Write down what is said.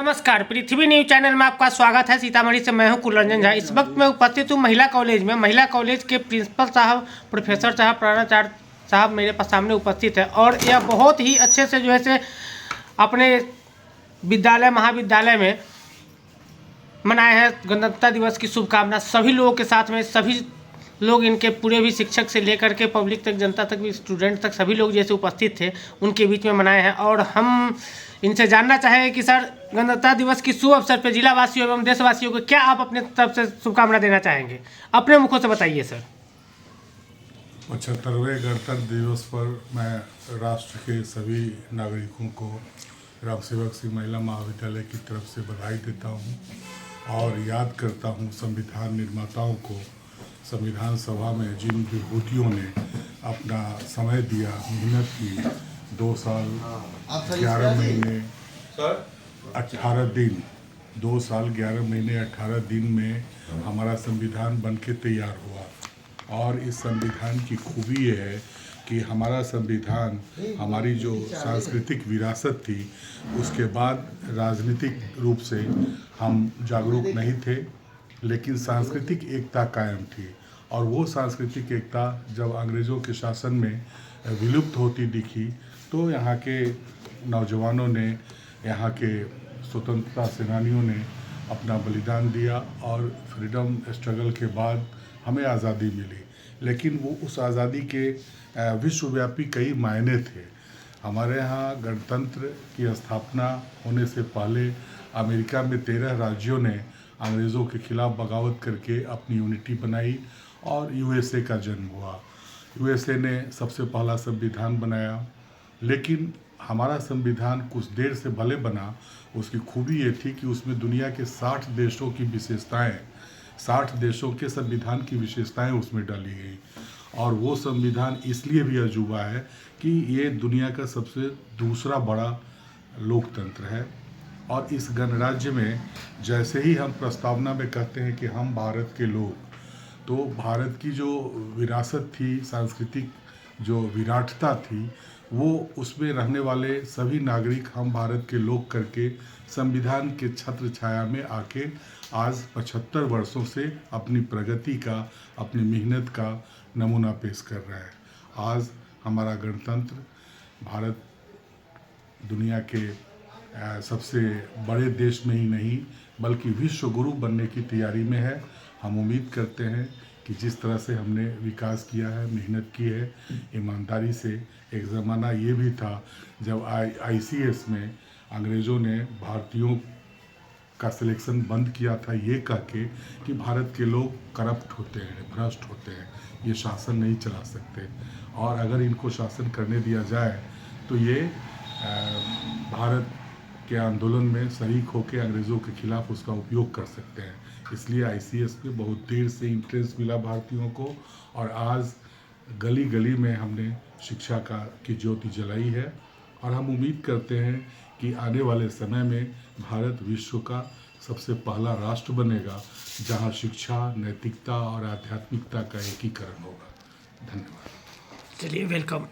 नमस्कार, पृथ्वी news channel में आपका स्वागत है। सीतामढ़ी से मैं हूं कुलरंजन झा। इस वक्त मैं उपस्थित हूं महिला कॉलेज में। महिला कॉलेज के प्रिंसिपल साहब, प्रोफेसर साहब, प्राचार्य साहब मेरे पास सामने उपस्थित है और यह बहुत ही अच्छे से जो है से अपने विद्यालय महाविद्यालय में मनाए हैं गणतंत्र दिवस की शुभकामना। सभी लोगों के साथ में सभी लोग, इनके पूरे भी शिक्षक से लेकर के पब्लिक तक, जनता तक, भी स्टूडेंट तक, सभी लोग जैसे उपस्थित थे उनके बीच में मनाए हैं। और हम इनसे जानना चाहेंगे कि सर, गणतंत्र दिवस की शुभ अवसर पर जिला वासियों एवं देशवासियों को क्या आप अपने तरफ से शुभकामना देना चाहेंगे? अपने मुखों से बताइए सर। 75वें गणतंत्र दिवस पर मैं राष्ट्र के सभी नागरिकों को राम सेवक सिंह महिला महाविद्यालय की तरफ से बधाई देता हूं और याद करता हूं संविधान निर्माताओं को। संविधान सभा में जिन विभूतियों ने अपना समय दिया, मेहनत की, 2 साल 11 महीने 18 दिन, 2 साल 11 महीने 18 दिन में हमारा संविधान बनके तैयार हुआ। और इस संविधान की खूबी ये है कि हमारा संविधान हमारी जो सांस्कृतिक विरासत थी, उसके बाद राजनीतिक रूप से हम जागरूक नहीं थे, लेकिन सांस्कृतिक एकता कायम थी। और वो सांस्कृतिक एकता जब अंग्रेज़ों के शासन में विलुप्त होती दिखी, तो यहाँ के नौजवानों ने, यहाँ के स्वतंत्रता सेनानियों ने अपना बलिदान दिया और फ्रीडम स्ट्रगल के बाद हमें आज़ादी मिली। लेकिन वो उस आज़ादी के विश्वव्यापी कई मायने थे। हमारे यहाँ गणतंत्र की स्थापना होने से पहले अमेरिका में 13 राज्यों ने अंग्रेज़ों के खिलाफ बगावत करके अपनी यूनिटी बनाई और यूएसए का जन्म हुआ। यूएसए ने सबसे पहला संविधान बनाया, लेकिन हमारा संविधान कुछ देर से भले बना, उसकी खूबी ये थी कि उसमें दुनिया के 60 देशों की विशेषताएं, 60 देशों के संविधान की विशेषताएं उसमें डाली गई। और वो संविधान इसलिए भी अजूबा है कि ये दुनिया का सबसे दूसरा बड़ा लोकतंत्र है। और इस गणराज्य में जैसे ही हम प्रस्तावना में कहते हैं कि हम भारत के लोग, तो भारत की जो विरासत थी, सांस्कृतिक जो विराटता थी, वो उसमें रहने वाले सभी नागरिक हम भारत के लोग करके संविधान के छत्र छाया में आके आज 75 वर्षों से अपनी प्रगति का, अपनी मेहनत का नमूना पेश कर रहा है। आज हमारा गणतंत्र भारत दुनिया के सबसे बड़े देश में ही नहीं, बल्कि विश्व गुरु बनने की तैयारी में है। हम उम्मीद करते हैं कि जिस तरह से हमने विकास किया है, मेहनत की है, ईमानदारी से। एक ज़माना ये भी था जब आईसीएस में अंग्रेज़ों ने भारतीयों का सिलेक्शन बंद किया था, ये कह के कि भारत के लोग करप्ट होते हैं, भ्रष्ट होते हैं, ये शासन नहीं चला सकते। और अगर इनको शासन करने दिया जाए तो ये भारत के आंदोलन में शरीक होकर अंग्रेज़ों के खिलाफ उसका उपयोग कर सकते हैं। इसलिए आईसीएस में बहुत देर से इंटरेस्ट मिला भारतीयों को, और आज गली गली में हमने शिक्षा की ज्योति जलाई है। और हम उम्मीद करते हैं कि आने वाले समय में भारत विश्व का सबसे पहला राष्ट्र बनेगा जहां शिक्षा, नैतिकता और आध्यात्मिकता का एकीकरण होगा। धन्यवाद। चलिए, वेलकम।